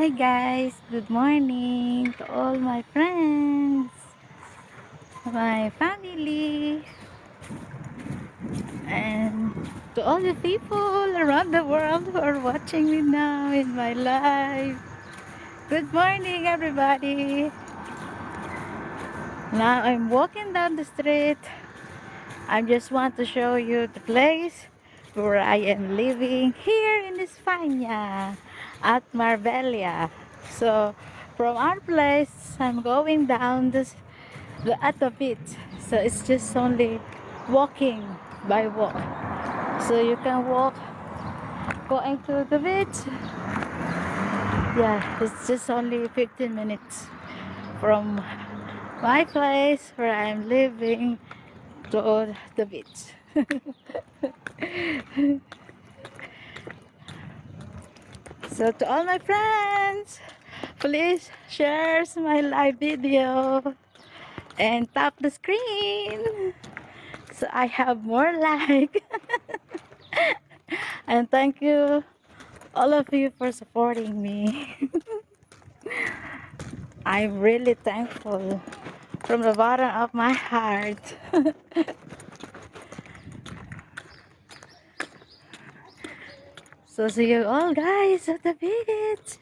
Hi guys, good morning to all my friends, my family, and to all the people around the world who are watching me now in my live. Good morning everybody. Now I'm walking down the street. I just want to show you the place where I am living here in España at Marbella. So from our place, I'm going down at the beach. So it's just only walking by walk. So you can walk going to the beach. Yeah, it's just only 15 minutes from my place where I'm living to the beach. So to all my friends, please share my live video and tap the screen so I have more like. And thank you all of you for supporting me. I'm really thankful from the bottom of my heart. So see you all guys at the beach.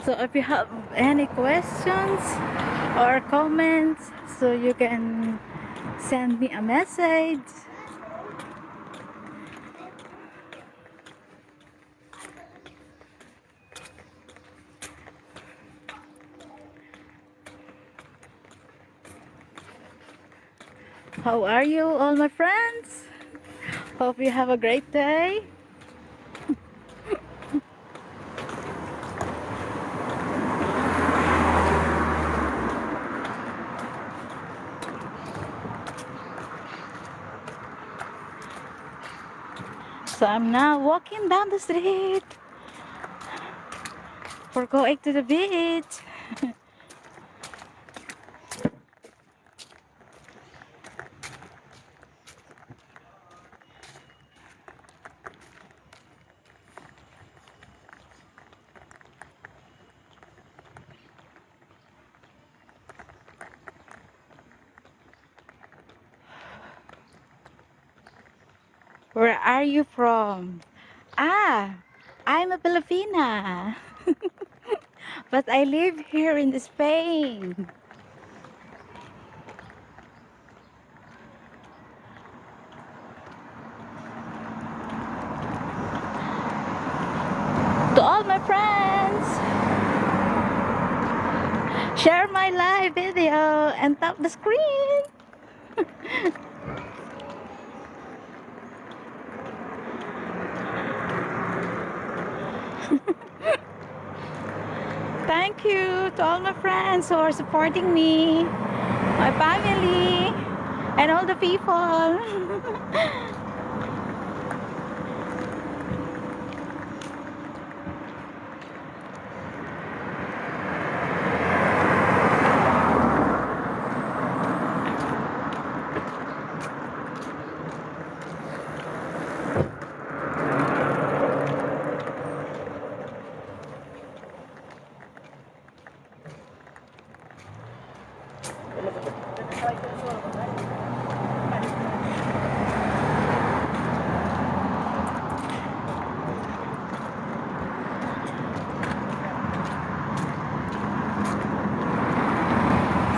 So if you have any questions or comments, so you can send me a message. How are you all my friends? Hope you have a great day. So I'm now walking down the street for going to the beach. Where are you from? Ah, I'm a Filipina. But I live here in Spain. To all my friends, share my live video and tap the screen. Thank you to all my friends who are supporting me, my family, and all the people.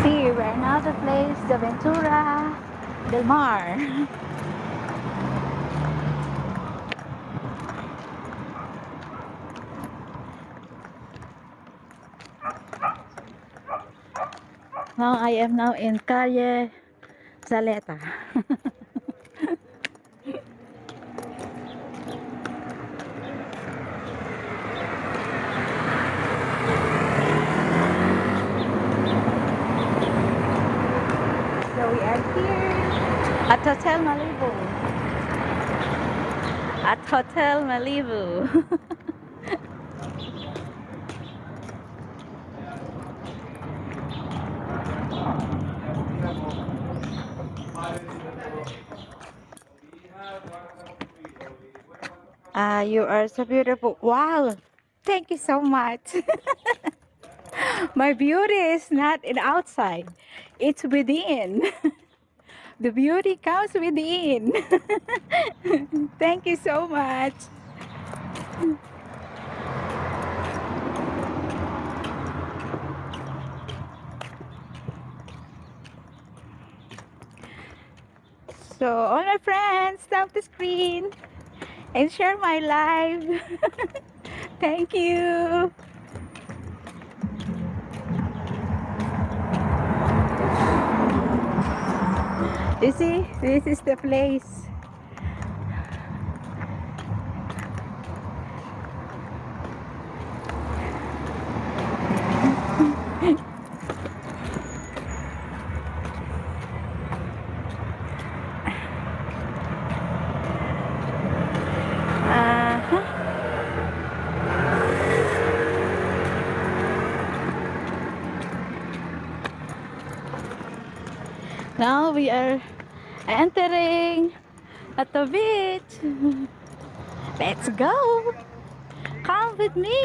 See, we're now the place, the Ventura del Mar. Now I am now in Calle Saleta. So we are here at Hotel Malibu. At Hotel Malibu. You are so beautiful. Wow. Thank you so much. My beauty is not in outside. It's within. The beauty comes within. Thank you so much. So, all my friends, tap the screen and share my live. Thank you. You see, this is the place. Uh-huh. Now we are entering at the beach. Let's go. Come with me.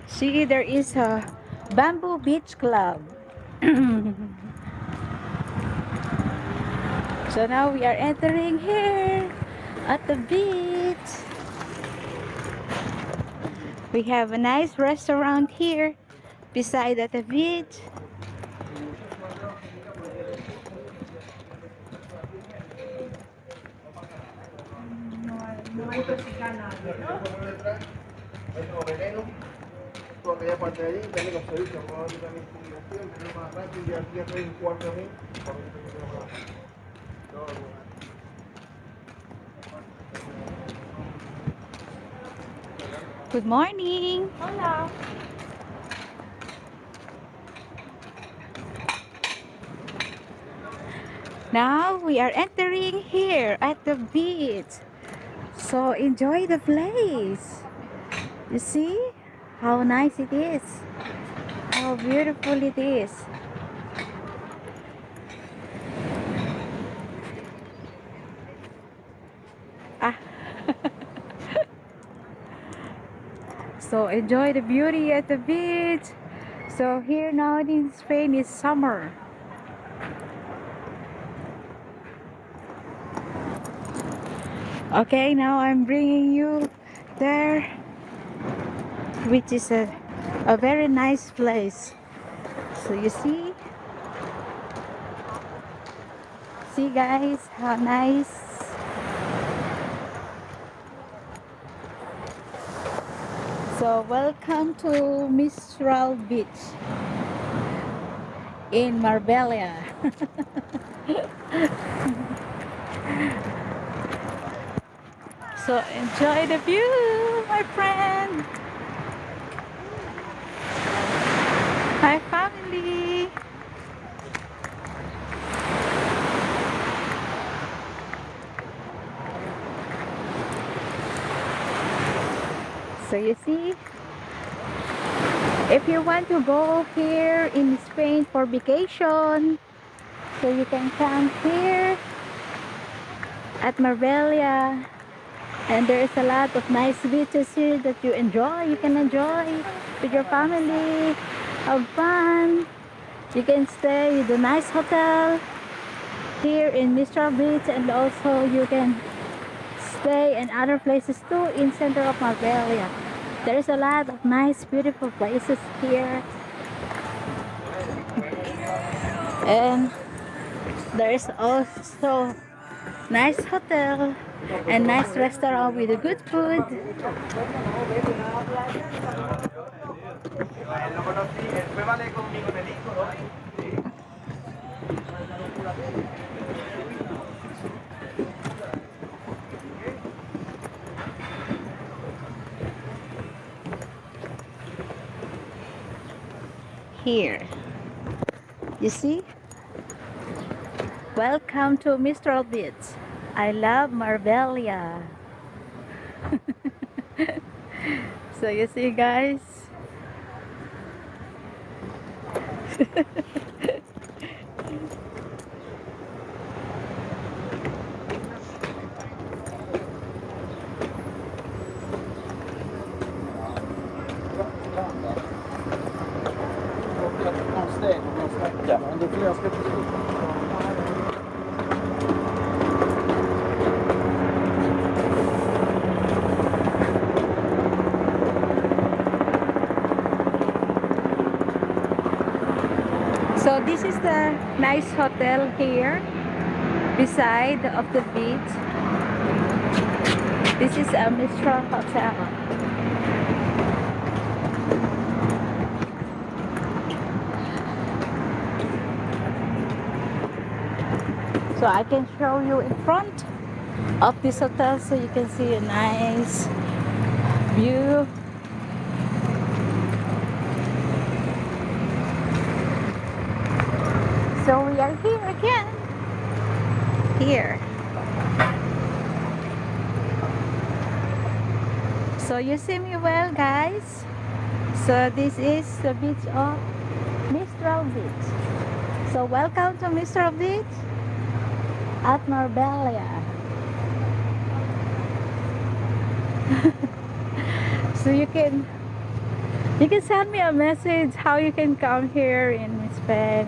See, there is a Bamboo Beach Club. So now we are entering here at the beach. We have a nice restaurant here beside at the beach. Aquella parte de allí, también los servicios, vamos a ver también comunicación, tenemos más rápido, ya estoy un cuarto de mí, Good morning. Hola. Now we are entering here at the beach. So enjoy the place. You see how nice it is. How beautiful it is. Ah. So enjoy the beauty at the beach. So here now in Spain is summer. Okay, now I'm bringing you there, which is a very nice place. So you see guys, how nice. So welcome to Mistral Beach in Marbella. So enjoy the view, my friend. My family. So you see, if you want to go here in Spain for vacation, so you can come here at Marbella, and there is a lot of nice beaches here that you can enjoy with your family, have fun. You can stay with a nice hotel here in Mistral Beach, and also you can stay in other places too in center of Marbella. There's a lot of nice beautiful places here, and there's also nice hotel and nice restaurant with a good food. here. You see? Welcome to Mistral Beach. I love Marbella. So you see, guys. Men det är fler ska på So this is the nice hotel here beside of the beach. This is a Mistral Hotel. So I can show you in front of this hotel so you can see a nice view. So we are here again. Here. So you see me well, guys. So this is the beach of Mistral Beach. So welcome to Mistral Beach at Marbella. So you can send me a message how you can come here in Spain.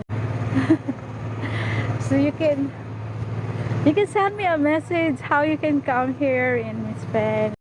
So you can send me a message how you can come here in Spain.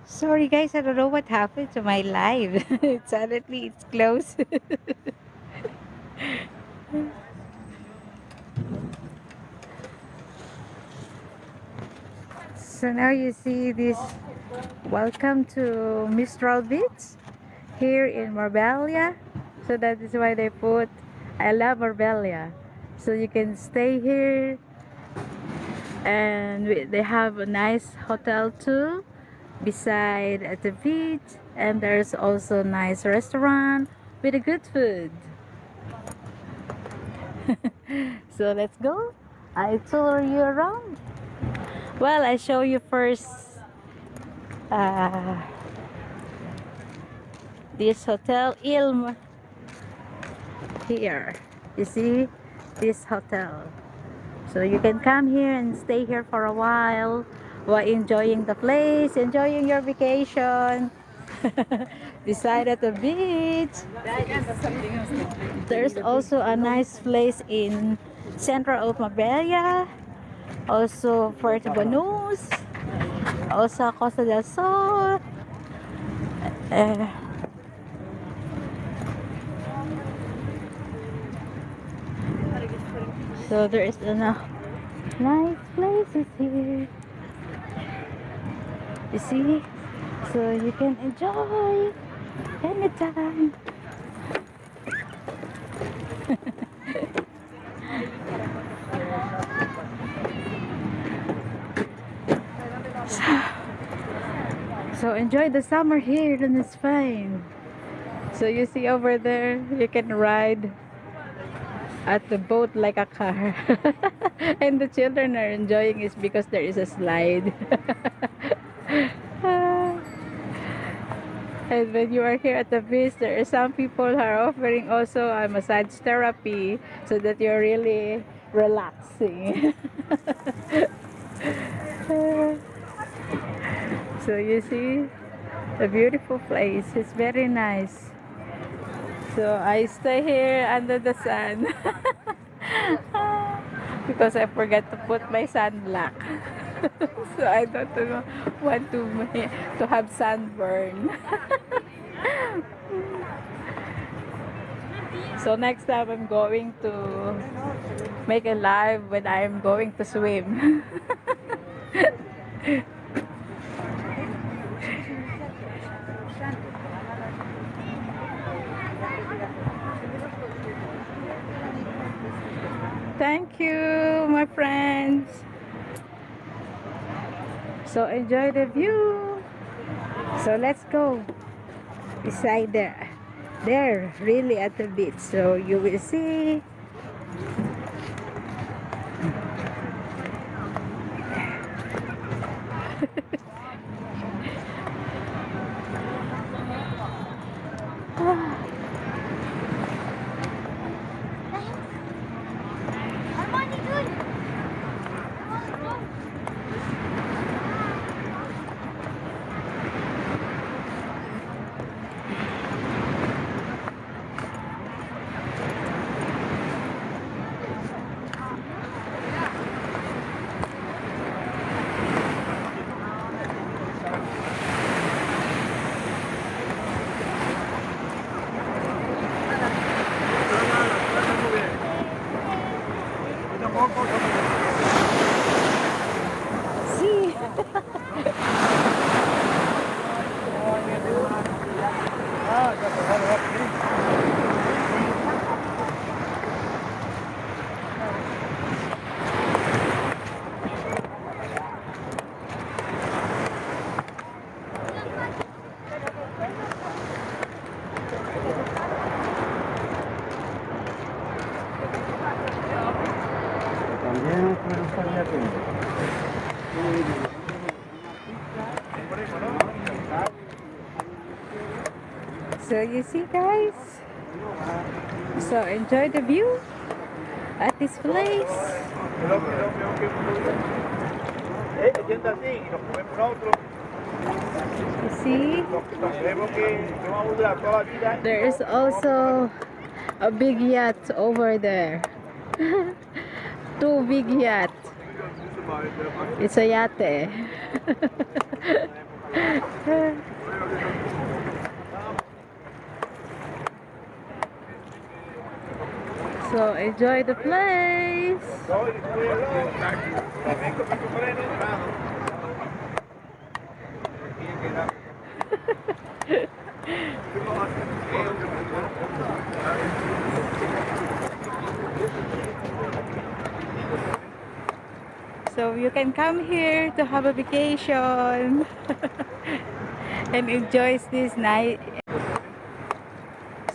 Sorry guys, I don't know what happened to my live. Suddenly it's closed. So now you see this. Welcome to Mistral Beach here in Marbella. So that is why they put I love Marbella. So you can stay here, and they have a nice hotel too beside at the beach, and there's also a nice restaurant with a good food. So let's go. I tour you around. Well, I show you first this hotel Ilm here. You see this hotel, so you can come here and stay here for a while enjoying the place, enjoying your vacation. Beside at the beach. There's also a nice place in central of Marbella, also Puerto Banús, also Costa del Sol. So there is enough nice places here. You see, so you can enjoy anytime. So enjoy the summer here in Spain. So you see over there, you can ride at the boat like a car. And the children are enjoying it because there is a slide. And when you are here at the beach, there are some people who are offering also a massage therapy so that you're really relaxing. So you see the beautiful place. It's very nice. So I stay here under the sun because I forgot to put my sunblock. So I don't want to have sunburn. So next time I'm going to make a live when I'm going to swim. Thank you, my friends. So enjoy the view. So let's go beside there. There, really at the beach. So you will see. See. También fueron paliativos. So you see, guys. So enjoy the view at this place. Yendo así y nos comemos nosotros. You see, Nos creemos que vamos a durar toda la vida. there is also a big yacht over there. Two big yachts. It's a yate. So enjoy the place. So you can come here to have a vacation and enjoy this night.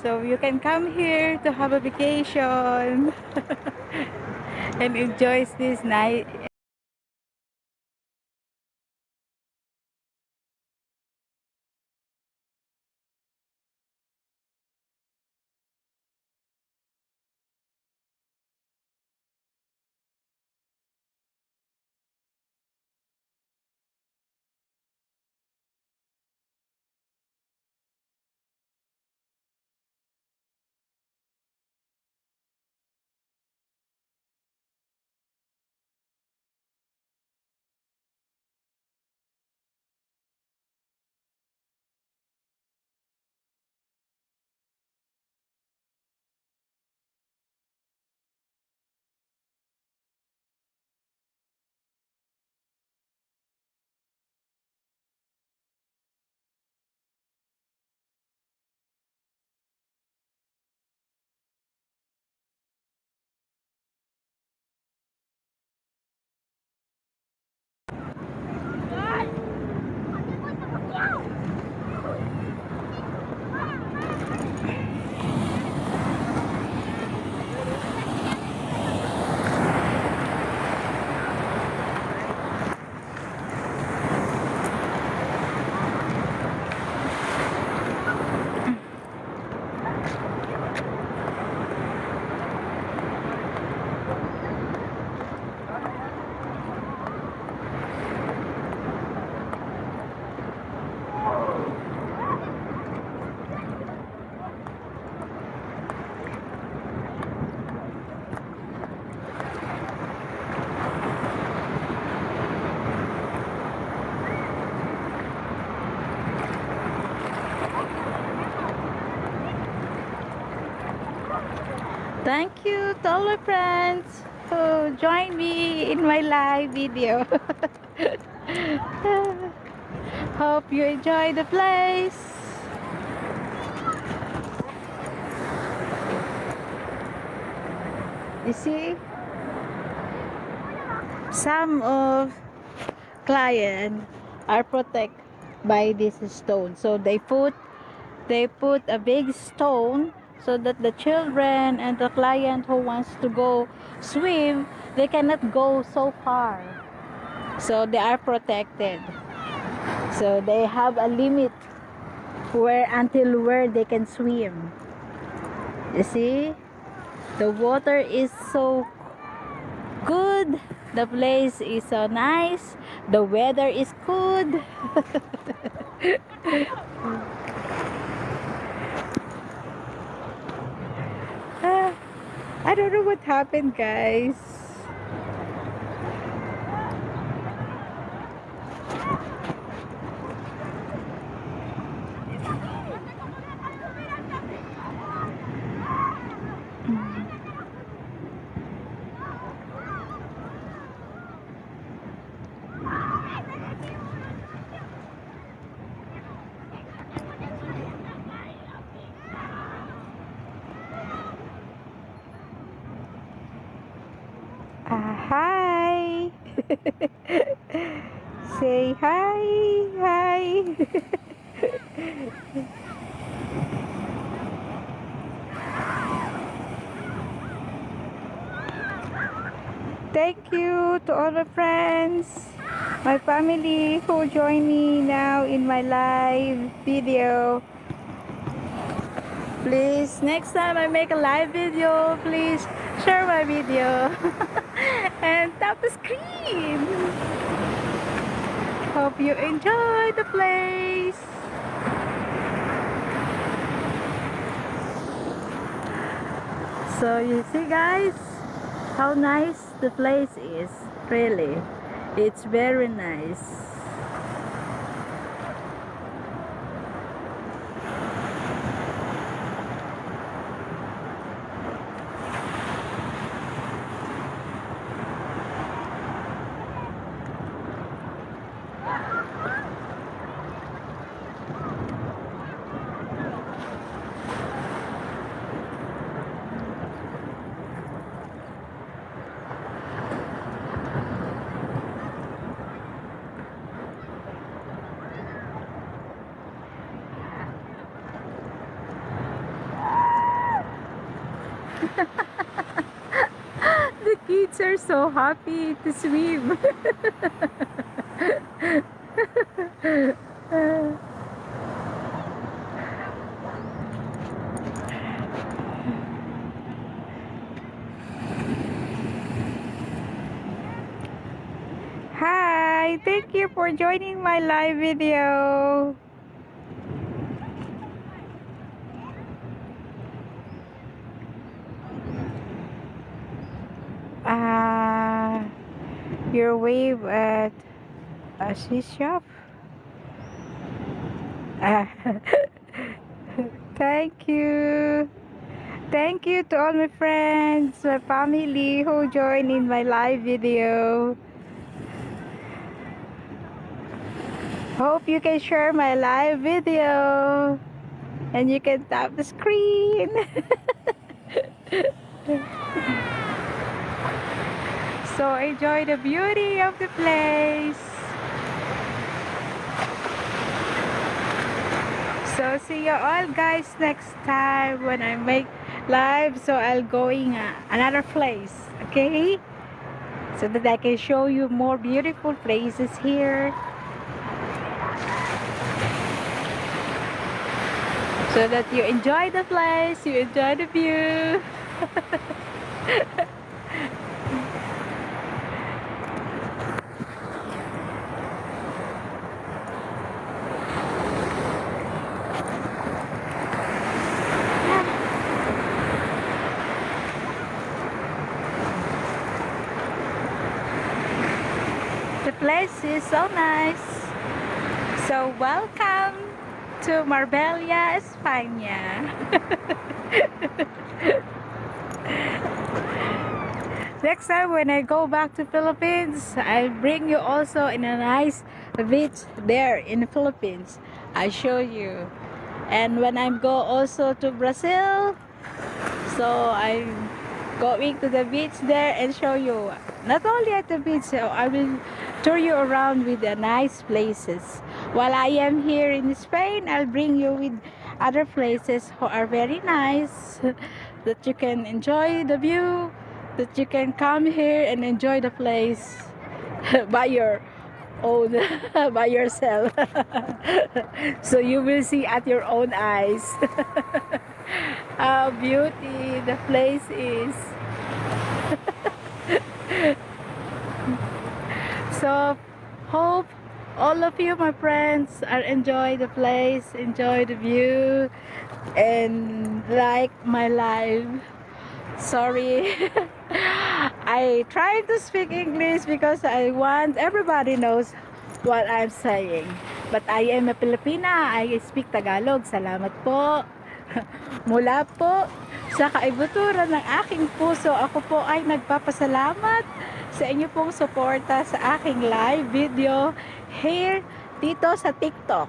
So you can come here to have a vacation and enjoy this night. Thank you to all my friends who joined me in my live video. Hope you enjoy the place. You see, some of clients are protected by this stone, so they put a big stone so that the children and the client who wants to go swim, they cannot go so far, so they are protected, so they have a limit until where they can swim. You see, the water is so good, the place is so nice, the weather is good. I don't know what happened, guys. Hi. Say hi, hi. Thank you to all my friends, my family who join me now in my live video. Please, next time I make a live video, please share my video and tap the screen. Hope you enjoy the place. So you see, guys, how nice the place is. Really, it's very nice. The kids are so happy to swim. Hi, thank you for joining my live video. Your wave at a shop. Thank you. Thank you to all my friends, my family who joined in my live video. Hope you can share my live video and you can tap the screen. So enjoy the beauty of the place. So see you all guys next time when I make live. So I'll going another place, okay? So that I can show you more beautiful places here. So that you enjoy the place, you enjoy the view. The place is so nice. So welcome to Marbella, España. Next time when I go back to Philippines, I'll bring you also in a nice beach there in the Philippines. I show you. And when I go also to Brazil, so I'm going to the beach there and show you. Not only at the beach, so I will tour you around with the nice places. While I am here in Spain, I'll bring you with other places who are very nice that you can enjoy the view, that you can come here and enjoy the place by your own by yourself. So you will see at your own eyes how beauty the place is. So hope all of you, my friends, are enjoy the place, enjoy the view, and like my life. Sorry. I try to speak English because I want everybody knows what I'm saying. But I am a Filipina. I speak Tagalog. Salamat po. Mula po sa kaibuturan ng aking puso, ako po ay nagpapasalamat sa inyo pong suporta sa aking live video here dito sa TikTok.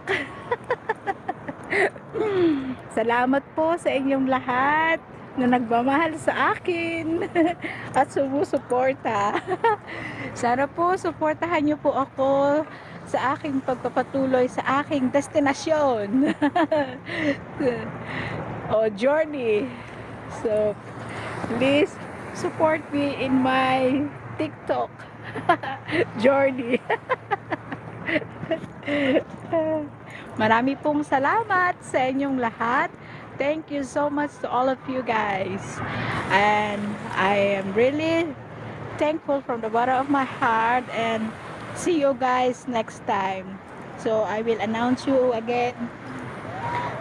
Salamat po sa inyong lahat na nagmamahal sa akin at sumusuporta. Sana po suportahan niyo po ako sa aking pagpapatuloy sa aking destinasyon o journey. So please support me in my TikTok journey. Marami pong salamat sa inyong lahat. Thank you so much to all of you guys. And I am really thankful from the bottom of my heart, and see you guys next time. So I will announce you again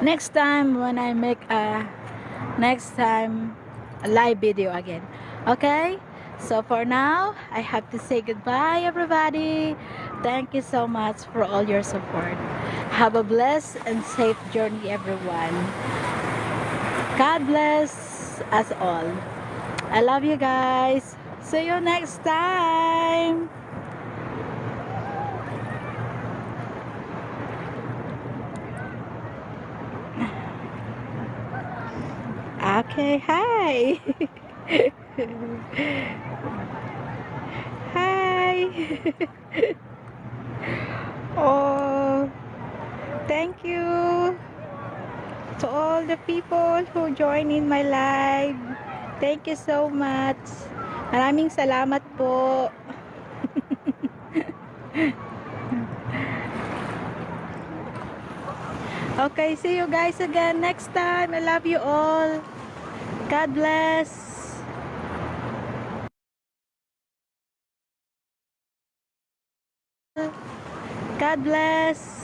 next time when I make a live video again. Okay? So for now, I have to say goodbye, everybody. Thank you so much for all your support. Have a blessed and safe journey, everyone. God bless us all. I love you guys. See you next time. Okay, hi. Hi. Oh, thank you to all the people who join in my live. Thank you so much. Maraming salamat po. Okay, see you guys again next time. I love you all. God bless. God bless.